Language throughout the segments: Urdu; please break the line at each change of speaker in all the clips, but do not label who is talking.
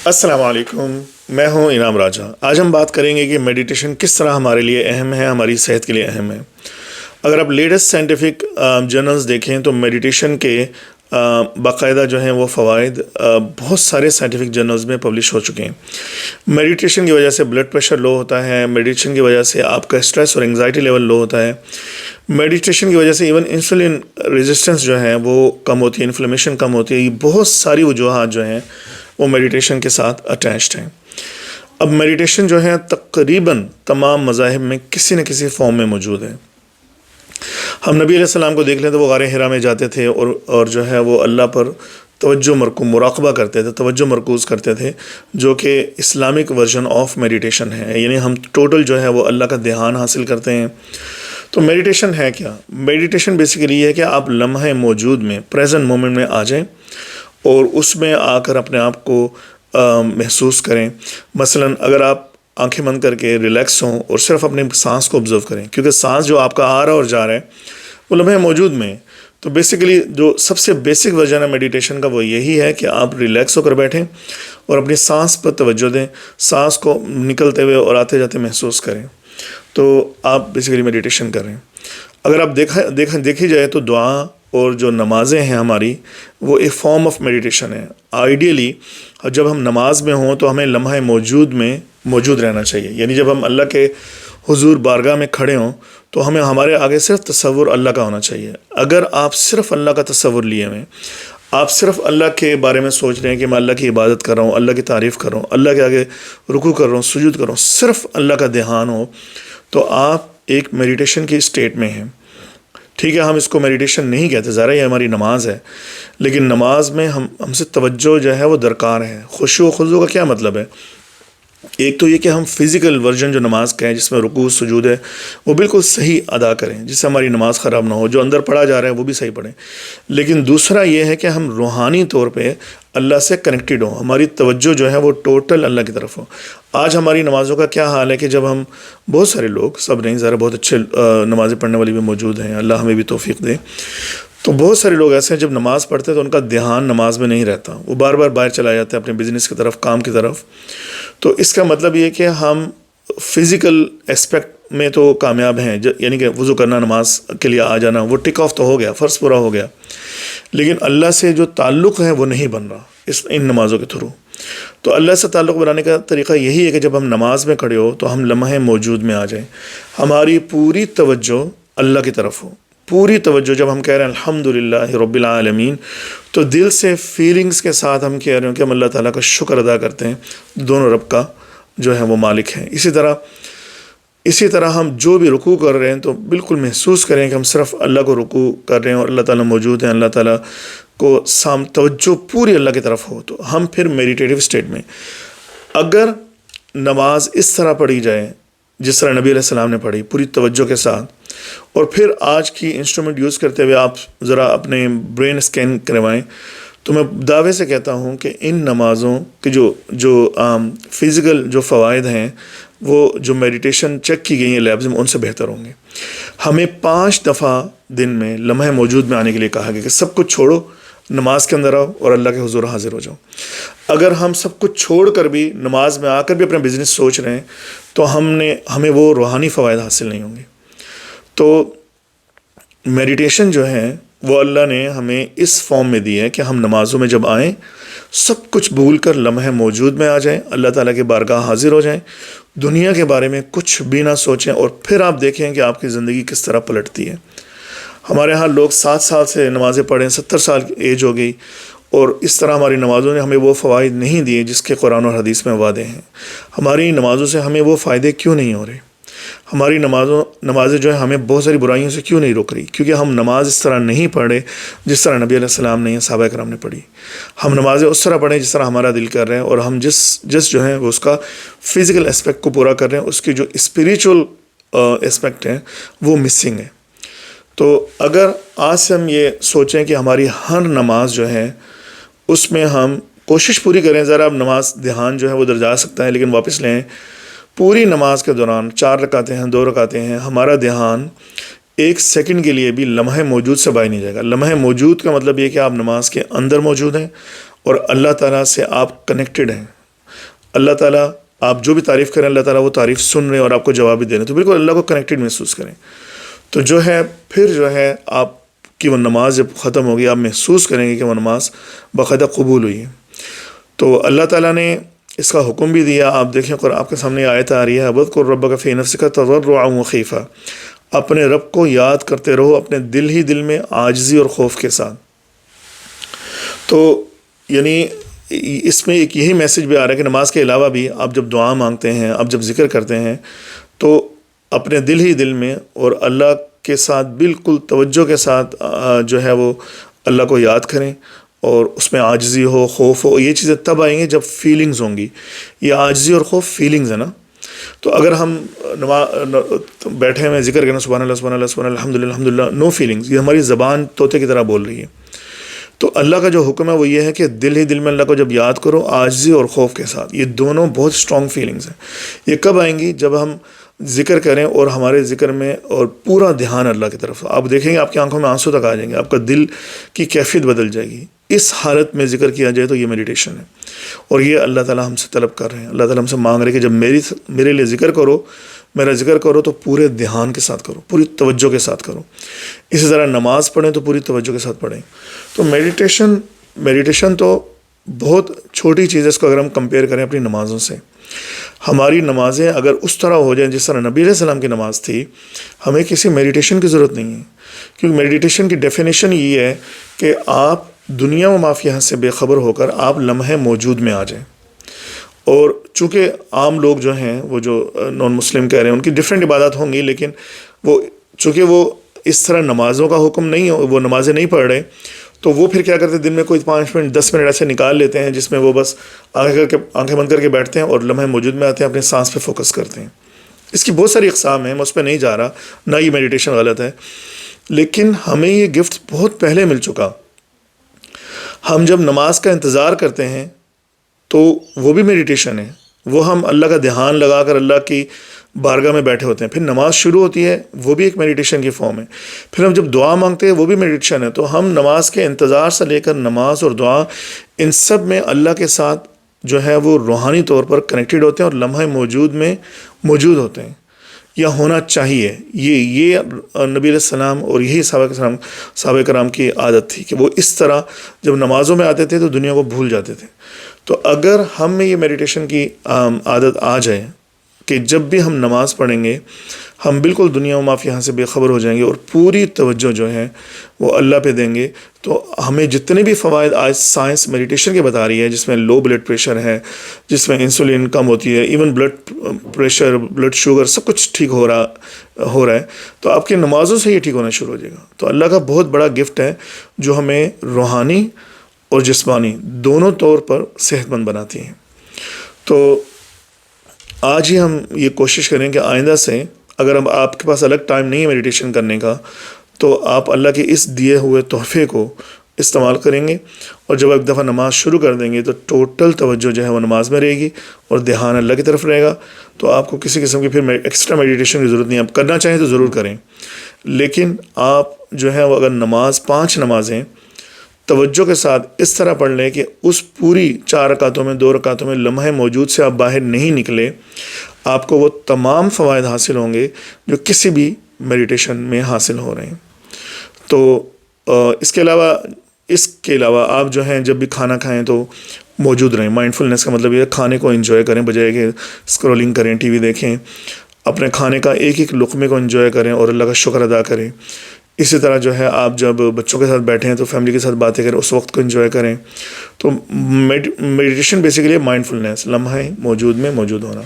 السلام علیکم، میں ہوں انعام راجہ۔ آج ہم بات کریں گے کہ میڈیٹیشن کس طرح ہمارے لیے اہم ہے، ہماری صحت کے لیے اہم ہے۔ اگر آپ لیٹسٹ سائنٹیفک جرنلز دیکھیں تو میڈیٹیشن کے باقاعدہ جو ہیں وہ فوائد بہت سارے سائنٹیفک جرنلز میں پبلش ہو چکے ہیں۔ میڈیٹیشن کی وجہ سے بلڈ پریشر لو ہوتا ہے، میڈیٹیشن کی وجہ سے آپ کا اسٹریس اور انگزائٹی لیول لو ہوتا ہے، میڈیٹیشن کی وجہ سے ایون انسولین ریزسٹنس جو ہے وہ کم ہوتی ہے، انفلیمیشن کم ہوتی ہے۔ یہ بہت ساری وجوہات جو ہیں وہ میڈیٹیشن کے ساتھ اٹیچڈ ہیں۔ اب میڈیٹیشن جو ہے تقریباً تمام مذاہب میں کسی نہ کسی فارم میں موجود ہے۔ ہم نبی علیہ السلام کو دیکھ لیں تو وہ غار حرا میں جاتے تھے اور جو ہے وہ اللہ پر توجہ مراقبہ کرتے تھے، توجہ مرکوز کرتے تھے، جو کہ اسلامک ورژن آف میڈیٹیشن ہے۔ یعنی ہم ٹوٹل جو ہے وہ اللہ کا دھیان حاصل کرتے ہیں۔ تو میڈیٹیشن ہے کیا؟ میڈیٹیشن بیسیکلی یہ ہے کہ آپ لمحے موجود میں، پریزنٹ مومنٹ میں آ جائیں اور اس میں آ کر اپنے آپ کو محسوس کریں۔ مثلاً اگر آپ آنکھیں بند کر کے ریلیکس ہوں اور صرف اپنے سانس کو آبزرو کریں، کیونکہ سانس جو آپ کا آ رہا اور جا رہا ہے وہ لمحے موجود میں ہے۔ تو بیسیکلی جو سب سے بیسک ورژن ہے میڈیٹیشن کا وہ یہی ہے کہ آپ ریلیکس ہو کر بیٹھیں اور اپنی سانس پر توجہ دیں، سانس کو نکلتے ہوئے اور آتے جاتے محسوس کریں۔ تو آپ بیسیکلی میڈیٹیشن کر رہے ہیں۔ اگر آپ دیکھی جائے تو دعا اور جو نمازیں ہیں ہماری وہ ایک فارم آف میڈیٹیشن ہے۔ آئیڈیلی جب ہم نماز میں ہوں تو ہمیں لمحہ موجود میں موجود رہنا چاہیے۔ یعنی جب ہم اللہ کے حضور بارگاہ میں کھڑے ہوں تو ہمیں ہمارے آگے صرف تصور اللہ کا ہونا چاہیے۔ اگر آپ صرف اللہ کا تصور لیے ہوئے، آپ صرف اللہ کے بارے میں سوچ رہے ہیں کہ میں اللہ کی عبادت کر رہا ہوں، اللہ کی تعریف کر رہا ہوں، اللہ کے آگے رکوع کر رہا ہوں، سجود کر رہا ہوں، صرف اللہ کا دھیان ہو، تو آپ ایک میڈیٹیشن کی اسٹیٹ میں ہیں۔ ٹھیک ہے، ہم اس کو میڈیٹیشن نہیں کہتے، ظاہر ہے یہ ہماری نماز ہے، لیکن نماز میں ہم سے توجہ جو ہے وہ درکار ہے۔ خشوع و خضوع کا کیا مطلب ہے؟ ایک تو یہ کہ ہم فزیکل ورژن جو نماز کا ہے جس میں رکوع سجود ہے وہ بالکل صحیح ادا کریں، جس سے ہماری نماز خراب نہ ہو، جو اندر پڑھا جا رہا ہے وہ بھی صحیح پڑھیں۔ لیکن دوسرا یہ ہے کہ ہم روحانی طور پہ اللہ سے کنیکٹڈ ہوں، ہماری توجہ جو ہے وہ ٹوٹل اللہ کی طرف ہو۔ آج ہماری نمازوں کا کیا حال ہے کہ جب ہم بہت سارے لوگ، سب نہیں، ذرا بہت اچھے نمازیں پڑھنے والی بھی موجود ہیں، اللہ ہمیں بھی توفیق دے، تو بہت سارے لوگ ایسے ہیں جب نماز پڑھتے ہیں تو ان کا دھیان نماز میں نہیں رہتا، وہ بار بار باہر چلا جاتے ہیں اپنے بزنس کی طرف، کام کی طرف۔ تو اس کا مطلب یہ کہ ہم فزیکل اسپیکٹ میں تو کامیاب ہیں، یعنی کہ وضو کرنا، نماز کے لیے آ جانا، وہ ٹک آف تو ہو گیا، فرض پورا ہو گیا، لیکن اللہ سے جو تعلق ہے وہ نہیں بن رہا ان نمازوں کے تھرو۔ تو اللہ سے تعلق بنانے کا طریقہ یہی ہے کہ جب ہم نماز میں کھڑے ہو تو ہم لمحے موجود میں آ جائیں، ہماری پوری توجہ اللہ کی طرف ہو، پوری توجہ۔ جب ہم کہہ رہے ہیں الحمدللہ رب العالمین تو دل سے فیلنگز کے ساتھ ہم کہہ رہے ہیں کہ ہم اللہ تعالیٰ کا شکر ادا کرتے ہیں، دونوں رب کا جو ہے وہ مالک ہیں۔ اسی طرح ہم جو بھی رکوع کر رہے ہیں تو بالکل محسوس کریں کہ ہم صرف اللہ کو رکوع کر رہے ہیں اور اللہ تعالیٰ موجود ہیں، اللہ تعالیٰ کو توجہ پوری اللہ کی طرف ہو، تو ہم پھر میڈیٹیٹیو اسٹیٹ میں۔ اگر نماز اس طرح پڑھی جائے جس طرح نبی علیہ السلام نے پڑھی، پوری توجہ کے ساتھ، اور پھر آج کی انسٹرومنٹ یوز کرتے ہوئے آپ ذرا اپنے برین اسکین کروائیں، تو میں دعوے سے کہتا ہوں کہ ان نمازوں کے جو فزیکل جو فوائد ہیں وہ جو میڈیٹیشن چیک کی گئی ہیں لیبز میں ان سے بہتر ہوں گے۔ ہمیں 5 دفعہ دن میں لمحے موجود میں آنے کے لیے کہا گیا کہ سب کچھ چھوڑو، نماز کے اندر آؤ اور اللہ کے حضور حاضر ہو جاؤ۔ اگر ہم سب کچھ چھوڑ کر بھی نماز میں آ کر بھی اپنا بزنس سوچ رہے ہیں تو ہمیں وہ روحانی فوائد حاصل نہیں ہوں گے۔ تو میڈیٹیشن جو ہے وہ اللہ نے ہمیں اس فارم میں دی ہے کہ ہم نمازوں میں جب آئیں سب کچھ بھول کر لمحے موجود میں آ جائیں، اللہ تعالیٰ کے بارگاہ حاضر ہو جائیں، دنیا کے بارے میں کچھ بھی نہ سوچیں، اور پھر آپ دیکھیں کہ آپ کی زندگی کس طرح پلٹتی ہے۔ ہمارے ہاں لوگ 7 سال سے نمازیں پڑھیں، 70 سال کی ایج ہو گئی، اور اس طرح ہماری نمازوں نے ہمیں وہ فوائد نہیں دیے جس کے قرآن اور حدیث میں وعدے ہیں۔ ہماری نمازوں سے ہمیں وہ فائدے کیوں نہیں ہو رہے؟ ہماری نمازیں جو ہے ہمیں بہت ساری برائیوں سے کیوں نہیں روک رہی؟ کیونکہ ہم نماز اس طرح نہیں پڑھ رہے جس طرح نبی علیہ السلام نے یا صحابہ کرام نے پڑھی۔ ہم نمازیں اس طرح پڑھیں جس طرح ہمارا دل کر رہے ہیں، اور ہم جس جو ہے وہ اس کا فزیکل اسپیکٹ کو پورا کر رہے ہیں، اس کی جو اسپریچول اسپیکٹ ہے وہ مسنگ ہے۔ تو اگر آج سے ہم یہ سوچیں کہ ہماری ہر نماز جو ہے اس میں ہم کوشش پوری کریں، ذرا اب نماز دھیان جو ہے وہ ادھر جا سکتا ہے لیکن واپس لیں، پوری نماز کے دوران 4 رکعتیں ہیں، 2 رکعتیں ہیں، ہمارا دھیان 1 سیکنڈ کے لیے بھی لمحے موجود سے باہر نہیں جائے گا۔ لمحے موجود کا مطلب یہ کہ آپ نماز کے اندر موجود ہیں اور اللہ تعالیٰ سے آپ کنیکٹڈ ہیں، اللہ تعالیٰ آپ جو بھی تعریف کریں اللہ تعالیٰ وہ تعریف سن رہے ہیں اور آپ کو جواب بھی دے رہے ہیں، تو بالکل اللہ کو کنیکٹڈ محسوس کریں. تو جو ہے پھر جو ہے آپ کی وہ نماز جب ختم ہوگی آپ محسوس کریں گے کہ وہ نماز باقاعدہ قبول ہوئی ہے. تو اللہ تعالیٰ نے اس کا حکم بھی دیا. آپ دیکھیں اور آپ کے سامنے آیت آ رہی ہے، وَاذْكُرْ رَبَّكَ فِي نَفْسِكَ تَضَرُّعًا وَخِيفًا، اپنے رب کو یاد کرتے رہو اپنے دل ہی دل میں عاجزی اور خوف کے ساتھ. تو یعنی اس میں ایک یہی میسج بھی آ رہا ہے کہ نماز کے علاوہ بھی آپ جب دعا مانگتے ہیں، آپ جب ذکر کرتے ہیں، تو اپنے دل ہی دل میں اور اللہ کے ساتھ بالکل توجہ کے ساتھ جو ہے وہ اللہ کو یاد کریں، اور اس میں عاجزی ہو، خوف ہو. یہ چیزیں تب آئیں گی جب فیلنگز ہوں گی. یہ عاجزی اور خوف فیلنگز ہے نا. تو اگر ہم بیٹھے ہوئے ذکر کرنا سبحان اللہ سبحان اللہ سبحان اللہ الحمد للہ الحمد للہ، نو فیلنگز، یہ ہماری زبان طوطے کی طرح بول رہی ہے. تو اللہ کا جو حکم ہے وہ یہ ہے کہ دل ہی دل میں اللہ کو جب یاد کرو عاجزی اور خوف کے ساتھ. یہ دونوں بہت اسٹرانگ فیلنگز ہیں. یہ کب آئیں گی؟ جب ہم ذکر کریں اور ہمارے ذکر میں اور پورا دھیان اللہ کی طرف. آپ دیکھیں گے آپ کی آنکھوں میں آنسو تک آ جائیں گے، آپ کا دل کی کیفیت بدل جائے گی. اس حالت میں ذکر کیا جائے تو یہ میڈیٹیشن ہے، اور یہ اللہ تعالیٰ ہم سے طلب کر رہے ہیں. اللہ تعالیٰ ہم سے مانگ رہے ہیں کہ جب میرے لیے ذکر کرو، میرا ذکر کرو تو پورے دھیان کے ساتھ کرو، پوری توجہ کے ساتھ کرو. اسی طرح نماز پڑھیں تو پوری توجہ کے ساتھ پڑھیں. تو میڈیٹیشن تو بہت چھوٹی چیز ہے. اس کو اگر ہم کمپیئر کریں اپنی نمازوں سے، ہماری نمازیں اگر اس طرح ہو جائیں جس طرح نبی علیہ السلام کی نماز تھی، ہمیں کسی میڈیٹیشن کی ضرورت نہیں ہے. کیونکہ میڈیٹیشن کی ڈیفینیشن یہ ہے کہ آپ دنیا و مافیہ سے بے خبر ہو کر آپ لمحے موجود میں آ جائیں. اور چونکہ عام لوگ جو ہیں وہ جو نان مسلم کہہ رہے ہیں ان کی ڈفرینٹ عبادات ہوں گی، لیکن وہ چونکہ وہ اس طرح نمازوں کا حکم نہیں ہو، وہ نمازیں نہیں پڑھ رہے، تو وہ پھر کیا کرتے ہیں دن میں کوئی 5 منٹ 10 منٹ ایسے نکال لیتے ہیں جس میں وہ بس آنکھیں بند کر کے بیٹھتے ہیں اور لمحے موجود میں آتے ہیں، اپنے سانس پہ فوکس کرتے ہیں. اس کی بہت ساری اقسام ہیں، میں اس پہ نہیں جا رہا، نہ یہ میڈیٹیشن غلط ہے، لیکن ہمیں یہ گفٹ بہت پہلے مل چکا. ہم جب نماز کا انتظار کرتے ہیں تو وہ بھی میڈیٹیشن ہے. وہ ہم اللہ کا دھیان لگا کر اللہ کی بارگاہ میں بیٹھے ہوتے ہیں. پھر نماز شروع ہوتی ہے، وہ بھی ایک میڈیٹیشن کی فارم ہے. پھر ہم جب دعا مانگتے ہیں وہ بھی میڈیٹیشن ہے. تو ہم نماز کے انتظار سے لے کر نماز اور دعا، ان سب میں اللہ کے ساتھ جو ہے وہ روحانی طور پر کنیکٹڈ ہوتے ہیں اور لمحہ موجود میں موجود ہوتے ہیں، یا ہونا چاہیے. یہ نبی علیہ السلام اور یہی صحابہ کرام کی عادت تھی کہ وہ اس طرح جب نمازوں میں آتے تھے تو دنیا کو بھول جاتے تھے. تو اگر ہم میں یہ میڈیٹیشن کی عادت آ جائے کہ جب بھی ہم نماز پڑھیں گے ہم بالکل دنیا و مافیہ سے بے خبر ہو جائیں گے اور پوری توجہ جو ہے وہ اللہ پہ دیں گے، تو ہمیں جتنے بھی فوائد آج سائنس میڈیٹیشن کے بتا رہی ہے، جس میں لو بلڈ پریشر ہے، جس میں انسولین کم ہوتی ہے، even blood pressure, blood sugar, سب کچھ ٹھیک ہو رہا ہے، تو آپ کی نمازوں سے یہ ٹھیک ہونا شروع ہو جائے گا. تو اللہ کا بہت بڑا گفٹ ہے جو ہمیں روحانی اور جسمانی دونوں طور پر صحت مند بناتی ہیں. تو آج ہی ہم یہ کوشش کریں کہ آئندہ سے اگر آپ کے پاس الگ ٹائم نہیں ہے میڈیٹیشن کرنے کا، تو آپ اللہ کے اس دیے ہوئے تحفے کو استعمال کریں گے، اور جب ایک دفعہ نماز شروع کر دیں گے تو ٹوٹل توجہ جو ہے وہ نماز میں رہے گی اور دھیان اللہ کی طرف رہے گا. تو آپ کو کسی قسم کی پھر ایکسٹرا میڈیٹیشن کی ضرورت نہیں ہے. آپ کرنا چاہیں تو ضرور کریں، لیکن آپ جو ہے وہ اگر 5 نمازیں توجہ کے ساتھ اس طرح پڑھ لیں کہ اس پوری 4 رکعتوں میں 2 رکعتوں میں لمحے موجود سے آپ باہر نہیں نکلے، آپ کو وہ تمام فوائد حاصل ہوں گے جو کسی بھی میڈیٹیشن میں حاصل ہو رہے ہیں. تو اس کے علاوہ آپ جو ہیں جب بھی کھانا کھائیں تو موجود رہیں. مائنڈفلنس کا مطلب یہ ہے کھانے کو انجوائے کریں بجائے کہ اسکرولنگ کریں، ٹی وی دیکھیں. اپنے کھانے کا ایک ایک لقمے کو انجوائے کریں اور اللہ کا شکر ادا کریں. اسی طرح جو ہے آپ جب بچوں کے ساتھ بیٹھیں تو فیملی کے ساتھ باتیں کریں، اس وقت کو انجوائے کریں. تو میڈیٹیشن بیسیکلی مائنڈفلنس، لمحہ موجود میں موجود ہونا.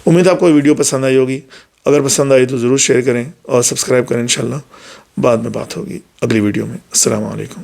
امید آپ کو ویڈیو پسند آئی ہوگی. اگر پسند آئی تو ضرور شیئر کریں اور سبسکرائب کریں. انشاءاللہ بعد میں بات ہوگی اگلی ویڈیو میں. السلام علیکم.